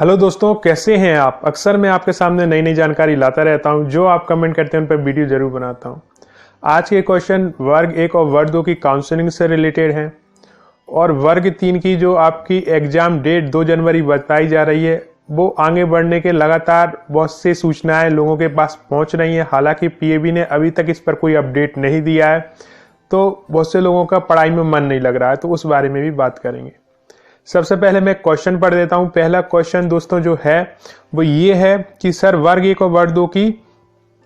Hello दोस्तों, कैसे हैं आप। अक्सर मैं आपके सामने नई नई जानकारी लाता रहता हूं, जो आप कमेंट करते हैं उन पर वीडियो जरूर बनाता हूं। आज के क्वेश्चन वर्ग 1 और वर्ग 2 की काउंसलिंग से रिलेटेड हैं और वर्ग 3 की जो आपकी एग्जाम डेट 2 जनवरी बताई जा रही है वो आगे बढ़ने के लगातार बहुत सी सूचनाएं लोगों के पास पहुंच रही हैं। हालांकि पीएबी ने अभी तक इस पर कोई अपडेट नहीं दिया है, तो बहुत से लोगों का पढ़ाई में मन नहीं लग रहा है, तो उस बारे में भी बात करेंगे। सबसे पहले मैं क्वेश्चन पढ़ देता हूं। पहला क्वेश्चन दोस्तों जो है वो ये है कि सर वर्ग 1 और वर्ग 2 की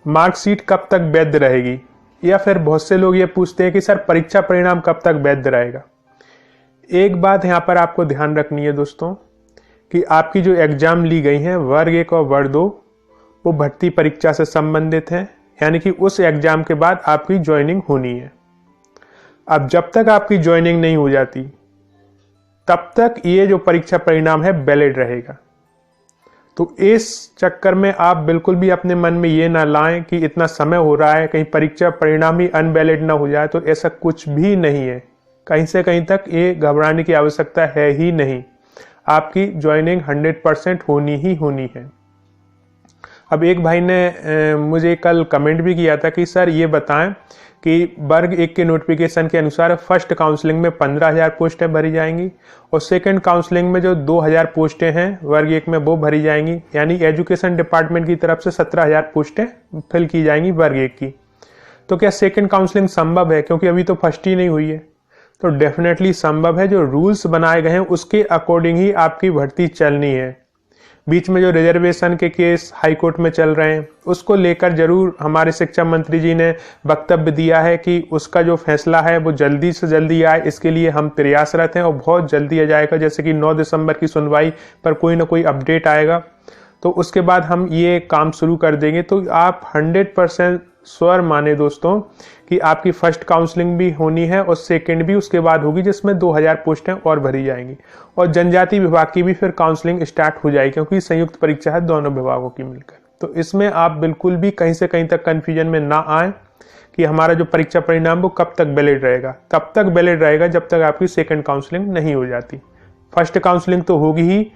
मार्कशीट कब तक वैध रहेगी, या फिर बहुत से लोग ये पूछते हैं कि सर परीक्षा परिणाम कब तक वैध रहेगा। एक बात यहां पर आपको ध्यान रखनी है दोस्तों कि आपकी जो एग्जाम ली गई है वर्ग 1 और वर्ग 2 वो भर्ती परीक्षा से संबंधित है, यानी कि उस एग्जाम के बाद आपकी ज्वाइनिंग होनी है। अब जब तक आपकी ज्वाइनिंग नहीं हो जाती तब तक ये जो परीक्षा परिणाम है वैलिड रहेगा। तो इस चक्कर में आप बिल्कुल भी अपने मन में ये ना लाएं कि इतना समय हो रहा है कहीं परीक्षा परिणाम ही अनवैलिड ना हो जाए, तो ऐसा कुछ भी नहीं है। कहीं से कहीं तक ये घबराने की आवश्यकता है ही नहीं। आपकी ज्वाइनिंग 100% होनी ही होनी है। अब एक भाई ने मुझे कल कमेंट भी किया था कि सर ये बताएं कि वर्ग 1 के नोटिफिकेशन के अनुसार फर्स्ट काउंसलिंग में 15,000 पोस्टें भरी जाएंगी और सेकंड काउंसलिंग में जो 2,000 पोस्टें हैं वर्ग 1 में वो भरी जाएंगी, यानी एजुकेशन डिपार्टमेंट की तरफ से 17,000 पोस्टें फिल की जाएंगी वर्ग 1 की। तो क्या सेकंड काउंसलिंग संभव है, क्योंकि अभी तो फर्स्ट ही नहीं हुई है। तो डेफिनेटली संभव है। जो रूल्स बनाए गए हैं उसके अकॉर्डिंग ही आपकी भर्ती चलनी है। बीच में जो रिजर्वेशन के केस हाईकोर्ट में चल रहे हैं उसको लेकर जरूर हमारे शिक्षा मंत्री जी ने वक्तव्य दिया है कि उसका जो फैसला है वो जल्दी से जल्दी आए, इसके लिए हम प्रयासरत हैं और बहुत जल्दी आ जाएगा। जैसे कि 9 दिसंबर की सुनवाई पर कोई ना कोई अपडेट आएगा तो उसके बाद हम ये काम शुरू कर देंगे। तो आप 100% श्योर माने दोस्तों कि आपकी फर्स्ट काउंसलिंग भी होनी है और सेकंड भी उसके बाद होगी, जिसमें 2,000 पोस्टें और भरी जाएंगी और जनजाति विभाग की भी फिर काउंसलिंग स्टार्ट हो जाएगी, क्योंकि संयुक्त परीक्षा है दोनों विभागों की मिलकर। तो इसमें आप बिल्कुल भी कहीं से कहीं तक कंफ्यूजन में ना आए कि हमारा जो परीक्षा परिणाम वो कब तक वैलिड रहेगा। तब तक वैलिड रहेगा जब तक आपकी सेकंड काउंसलिंग नहीं हो जाती। फर्स्ट काउंसलिंग तो होगी ही,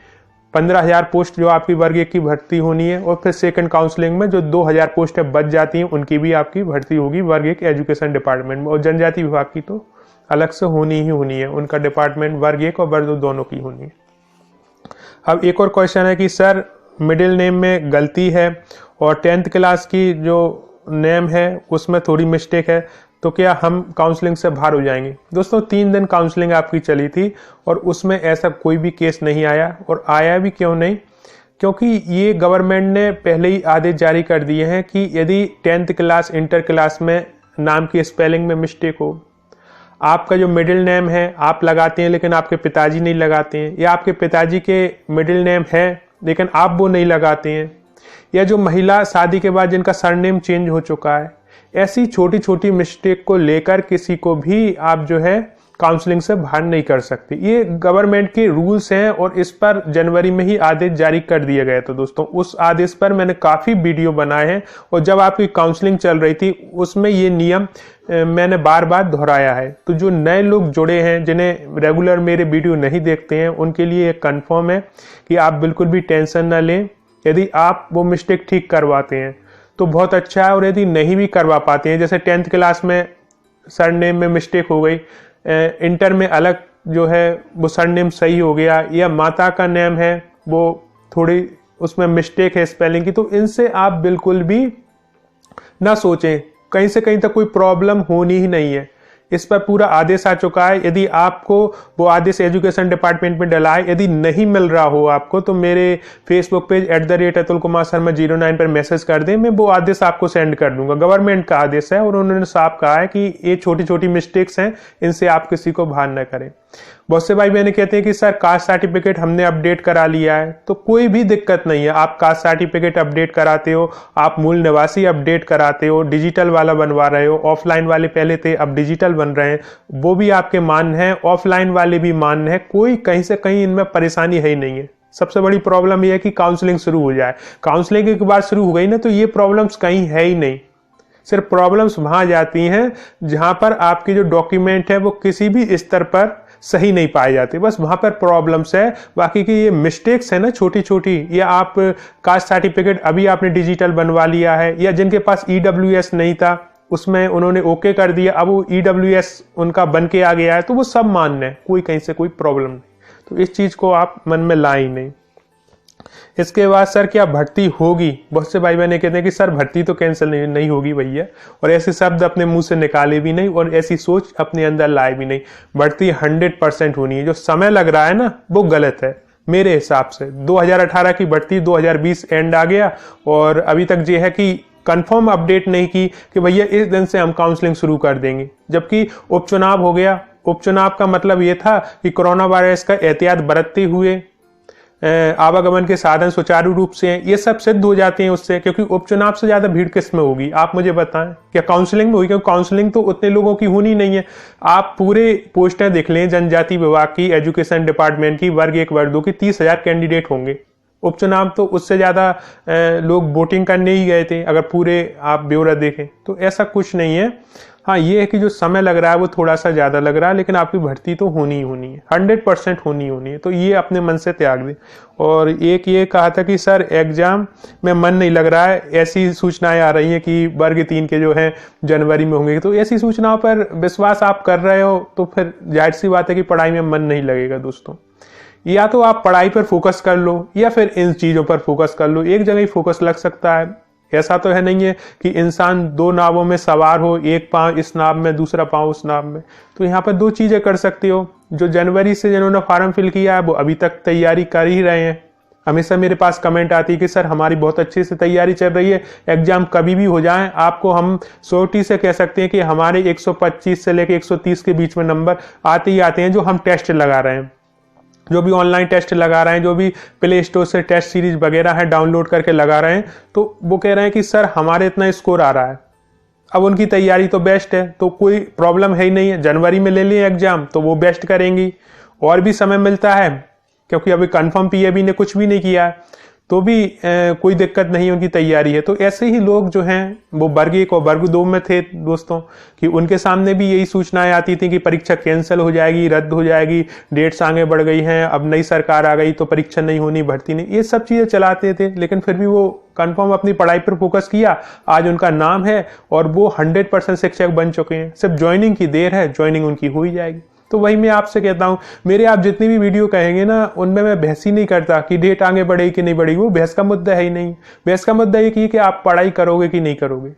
15,000 पोस्ट जो आपकी वर्ग 1 की भर्ती होनी है, और फिर सेकंड काउंसलिंग में जो 2,000 पोस्टें बच जाती हैं उनकी भी आपकी भर्ती होगी वर्ग 1 एजुकेशन डिपार्टमेंट में। और जनजाति विभाग की तो अलग से होनी ही होनी है, उनका डिपार्टमेंट वर्ग 1 और वर्ग 2 दोनों की होनी है। अब एक और क्वेश्चन है कि सर मिडिल नेम में गलती है और 10th क्लास की जो नेम है उसमें थोड़ी मिस्टेक है, तो क्या हम काउंसलिंग से बाहर हो जाएंगे। दोस्तों 3 दिन काउंसलिंग आपकी चली थी और उसमें ऐसा कोई भी केस नहीं आया, और आया भी क्यों नहीं, क्योंकि ये गवर्नमेंट ने पहले ही आदेश जारी कर दिए हैं कि यदि 10th क्लास इंटर क्लास में नाम की स्पेलिंग में मिस्टेक हो, आपका जो मिडिल नेम है आप लगाते हैं लेकिन आपके पिताजी नहीं लगाते हैं, या आपके पिताजी के मिडिल नेम है लेकिन आप वो नहीं लगाते हैं, या जो महिला शादी के बाद जिनका सरनेम चेंज हो चुका है, ऐसी छोटी छोटी मिस्टेक को लेकर किसी को भी आप जो है काउंसलिंग से बाहर नहीं कर सकते। ये गवर्नमेंट के रूल्स हैं और इस पर जनवरी में ही आदेश जारी कर दिया गया था दोस्तों। उस आदेश पर मैंने काफी वीडियो बनाए हैं और जब आपकी काउंसलिंग चल रही थी उसमें ये नियम मैंने बार बार दोहराया है। तो जो नए लोग जुड़े हैं जिन्हें रेगुलर मेरे वीडियो नहीं देखते हैं उनके लिए कंफर्म है कि आप बिल्कुल भी टेंशन ना लें। यदि आप वो मिस्टेक ठीक करवाते हैं तो बहुत अच्छा है, और यदि नहीं भी करवा पाते हैं, जैसे 10th क्लास में सरनेम में मिस्टेक हो गई, इंटर में अलग जो है वो सरनेम सही हो गया, या माता का नेम है वो थोड़ी उसमें मिस्टेक है स्पेलिंग की, तो इनसे आप बिल्कुल भी ना सोचें, कहीं से कहीं तक कोई प्रॉब्लम होनी ही नहीं है। इस पर पूरा आदेश आ चुका है। यदि आपको वो आदेश एजुकेशन डिपार्टमेंट में डला है, यदि नहीं मिल रहा हो आपको, तो मेरे फेसबुक पेज @अतुल कुमार शर्मा09 पर मैसेज कर दें, मैं वो आदेश आपको सेंड कर दूंगा। गवर्नमेंट का आदेश है और उन्होंने साफ कहा है कि ये छोटी छोटी मिस्टेक्स हैं, इनसे आप किसी को बाहर न करें। बहुत से भाई बहन कहते हैं कि सर कास्ट सर्टिफिकेट हमने अपडेट करा लिया है, तो कोई भी दिक्कत नहीं है। आप कास्ट सर्टिफिकेट अपडेट कराते हो, आप मूल निवासी अपडेट कराते हो, डिजिटल वाला बनवा रहे हो, ऑफलाइन वाले पहले थे अब डिजिटल बन रहे हैं, वो भी आपके मान्य है, ऑफलाइन वाले भी मान्य है, कोई कहीं से कहीं इनमें परेशानी है ही नहीं है। सबसे बड़ी प्रॉब्लम यह है कि काउंसलिंग शुरू हो जाए। काउंसलिंग एक बार शुरू हो गई ना तो ये प्रॉब्लम्स कहीं है ही नहीं। सिर्फ प्रॉब्लम्स वहां जाती हैं जहां पर आपकी जो डॉक्यूमेंट है वो किसी भी स्तर पर सही नहीं पाए जाते, बस वहाँ पर प्रॉब्लम्स है। बाकी की ये मिस्टेक्स है ना छोटी छोटी, या आप कास्ट सर्टिफिकेट अभी आपने डिजिटल बनवा लिया है, या जिनके पास EWS नहीं था उसमें उन्होंने ओके कर दिया, अब वो EWS उनका बन के आ गया है, तो वो सब मान्य है, कोई कहीं से कोई प्रॉब्लम नहीं। तो इस चीज़ को आप मन में लाए नहीं। इसके बाद सर क्या भर्ती होगी? बहुत से भाई बहन कहते हैं कि सर भर्ती तो कैंसिल नहीं होगी भैया, और ऐसे शब्द अपने मुंह से निकाले भी नहीं और ऐसी सोच अपने अंदर लाए भी नहीं। भर्ती 100% होनी है। जो समय लग रहा है ना वो गलत है मेरे हिसाब से। 2018 की भर्ती 2020 एंड आ गया और अभी तक ये है कि कंफर्म अपडेट नहीं की कि भैया इस दिन से हम काउंसलिंग शुरू कर देंगे, जबकि उपचुनाव हो गया। उपचुनाव का मतलब ये था कि कोरोना वायरस का एहतियात बरतते हुए आवागमन के साधन सुचारू रूप से हैं, ये सब सिद्ध हो जाते हैं उससे, क्योंकि उपचुनाव से ज्यादा भीड़ किस में होगी आप मुझे बताएं? क्या काउंसलिंग में होगी? क्योंकि काउंसलिंग तो उतने लोगों की होनी नहीं है। आप पूरे पोस्टें देख लें जनजाति विभाग की, एजुकेशन डिपार्टमेंट की, वर्ग 1 वर्ग 2 की 30,000 कैंडिडेट होंगे। उपचुनाव तो उससे ज्यादा लोग वोटिंग करने ही गए थे अगर पूरे आप ब्यौरा देखें तो। ऐसा कुछ नहीं है। हाँ ये है कि जो समय लग रहा है वो थोड़ा सा ज्यादा लग रहा है, लेकिन आपकी भर्ती तो होनी ही होनी है, 100% होनी होनी है। तो ये अपने मन से त्याग दें। और एक ये कहा था कि सर एग्जाम में मन नहीं लग रहा है, ऐसी सूचनाएं आ रही हैं कि वर्ग 3 के जो है जनवरी में होंगे। तो ऐसी सूचनाओं पर विश्वास आप कर रहे हो तो फिर जाहिर सी बात है कि पढ़ाई में मन नहीं लगेगा दोस्तों। या तो आप पढ़ाई पर फोकस कर लो या फिर इन चीजों पर फोकस कर लो, एक जगह ही फोकस लग सकता है। ऐसा तो है नहीं है कि इंसान 2 नावों में सवार हो, एक पांव इस नाव में दूसरा पांव उस नाव में। तो यहाँ पर 2 चीजें कर सकते हो। जो जनवरी से जिन्होंने फॉर्म फिल किया है वो अभी तक तैयारी कर ही रहे हैं। हमेशा मेरे पास कमेंट आती है कि सर हमारी बहुत अच्छे से तैयारी चल रही है, एग्जाम कभी भी हो जाए आपको हम श्योरिटी से कह सकते हैं कि हमारे 125 से लेकर 130 के बीच में नंबर आते ही आते हैं। जो हम टेस्ट लगा रहे हैं, जो भी ऑनलाइन टेस्ट लगा रहे हैं, जो भी प्ले स्टोर से टेस्ट सीरीज वगैरह है डाउनलोड करके लगा रहे हैं, तो वो कह रहे हैं कि सर हमारे इतना स्कोर आ रहा है। अब उनकी तैयारी तो बेस्ट है, तो कोई प्रॉब्लम है ही नहीं है। जनवरी में ले लिए एग्जाम तो वो बेस्ट करेंगी, और भी समय मिलता है क्योंकि अभी कंफर्म PAB ने कुछ भी नहीं किया है, तो भी कोई दिक्कत नहीं, उनकी तैयारी है। तो ऐसे ही लोग जो हैं वो वर्ग 1 और वर्ग 2 में थे दोस्तों, कि उनके सामने भी यही सूचनाएं आती थी कि परीक्षा कैंसिल हो जाएगी, रद्द हो जाएगी, डेट्स आगे बढ़ गई हैं, अब नई सरकार आ गई तो परीक्षा नहीं होनी, भर्ती नहीं, ये सब चीजें चलाते थे। लेकिन फिर भी वो कंफर्म अपनी पढ़ाई पर फोकस किया। आज उनका नाम है और वो 100% शिक्षक बन चुके हैं। सिर्फ ज्वाइनिंग की देर है, ज्वाइनिंग उनकी हो ही जाएगी। तो वही मैं आपसे कहता हूं, मेरे आप जितनी भी वीडियो कहेंगे ना उनमें मैं बहस ही नहीं करता कि डेट आगे बढ़ेगी कि नहीं बढ़ेगी। वो बहस का मुद्दा है ही नहीं। बहस का मुद्दा ये कि आप पढ़ाई करोगे कि नहीं करोगे।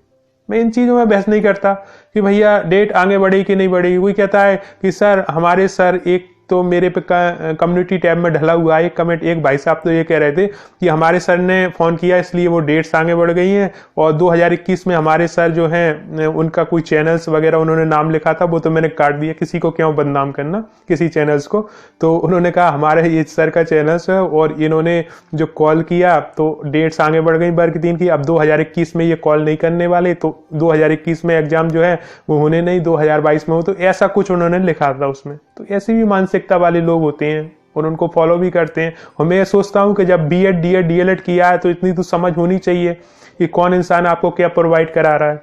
मैं इन चीजों में बहस नहीं करता कि भैया डेट आगे बढ़ेगी कि नहीं बढ़ेगी। कोई कहता है कि सर हमारे सर, एक तो मेरे पे कम्युनिटी टैब में ढला हुआ है एक कमेंट, एक भाई साहब तो ये कह रहे थे कि हमारे सर ने फोन किया इसलिए वो डेट्स आगे बढ़ गई हैं, और 2021 में हमारे सर जो हैं उनका कोई चैनल्स वगैरह उन्होंने नाम लिखा था, वो तो मैंने काट दिया, किसी को क्यों बदनाम करना किसी चैनल्स को। तो उन्होंने कहा हमारे ये सर का चैनल्स है और इन्होंने जो कॉल किया तो डेट्स आगे बढ़ गई वर्ग 3 की। अब 2021 में ये कॉल नहीं करने वाले, तो 2021 में एग्जाम जो है वो होने नहीं, 2022 में हो। तो ऐसा कुछ उन्होंने लिखा था उसमें। तो ऐसी भी मानसिकता वाले लोग होते हैं और उनको फॉलो भी करते हैं। और मैं सोचता हूं कि जब B.Ed D.Ed D.LED किया है तो इतनी तो समझ होनी चाहिए कि कौन इंसान आपको क्या प्रोवाइड करा रहा है,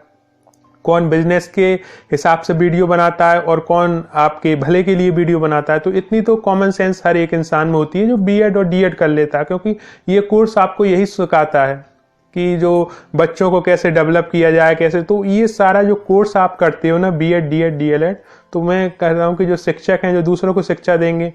कौन बिजनेस के हिसाब से वीडियो बनाता है और कौन आपके भले के लिए वीडियो बनाता है। तो इतनी तो कॉमन सेंस हर एक इंसान में होती है जो B.Ed और D.Ed कर लेता है, क्योंकि ये कोर्स आपको यही सिखाता है कि जो बच्चों को कैसे डेवलप किया जाए, कैसे। तो ये सारा जो कोर्स आप करते हो ना B.Ed D.Ed D.LED, तो मैं कह रहा हूँ कि जो शिक्षक हैं जो दूसरों को शिक्षा देंगे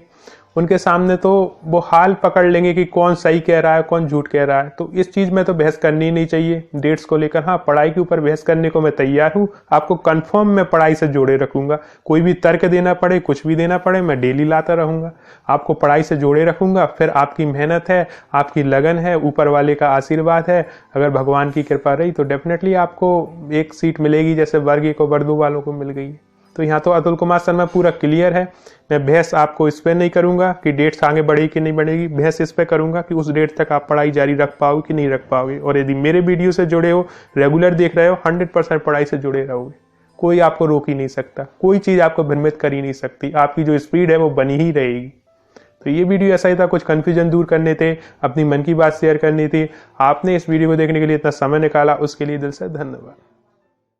उनके सामने तो वो हाल पकड़ लेंगे कि कौन सही कह रहा है कौन झूठ कह रहा है। तो इस चीज में तो बहस करनी ही नहीं चाहिए डेट्स को लेकर। हाँ पढ़ाई के ऊपर बहस करने को मैं तैयार हूँ, आपको कंफर्म मैं पढ़ाई से जोड़े रखूंगा। कोई भी तर्क देना पड़े, कुछ भी देना पड़े, मैं डेली लाता रहूंगा, आपको पढ़ाई से जोड़े रखूंगा। फिर आपकी मेहनत है, आपकी लगन है, ऊपर वाले का आशीर्वाद है, अगर भगवान की कृपा रही तो डेफिनेटली आपको एक सीट मिलेगी जैसे वर्ग 1 और वर्ग 2 वालों को मिल गई। तो यहाँ तो अतुल कुमार शर्मा पूरा क्लियर है। मैं बहस आपको इस पे नहीं करूंगा कि डेट्स आगे बढ़ेगी कि नहीं बढ़ेगी, बहस इस पे करूंगा कि उस डेट तक आप पढ़ाई जारी रख पाओगे कि नहीं रख पाओगे। और यदि मेरे वीडियो से जुड़े हो, रेगुलर देख रहे हो, 100% पढ़ाई से जुड़े रहोगे। कोई आपको रोक ही नहीं सकता, कोई चीज आपको भ्रमित कर ही नहीं सकती, आपकी जो स्पीड है वो बनी ही रहेगी। तो ये वीडियो ऐसा ही था, कुछ कंफ्यूजन दूर करने थे, अपनी मन की बात शेयर करनी थी। आपने इस वीडियो को देखने के लिए इतना समय निकाला, उसके लिए दिल से धन्यवाद।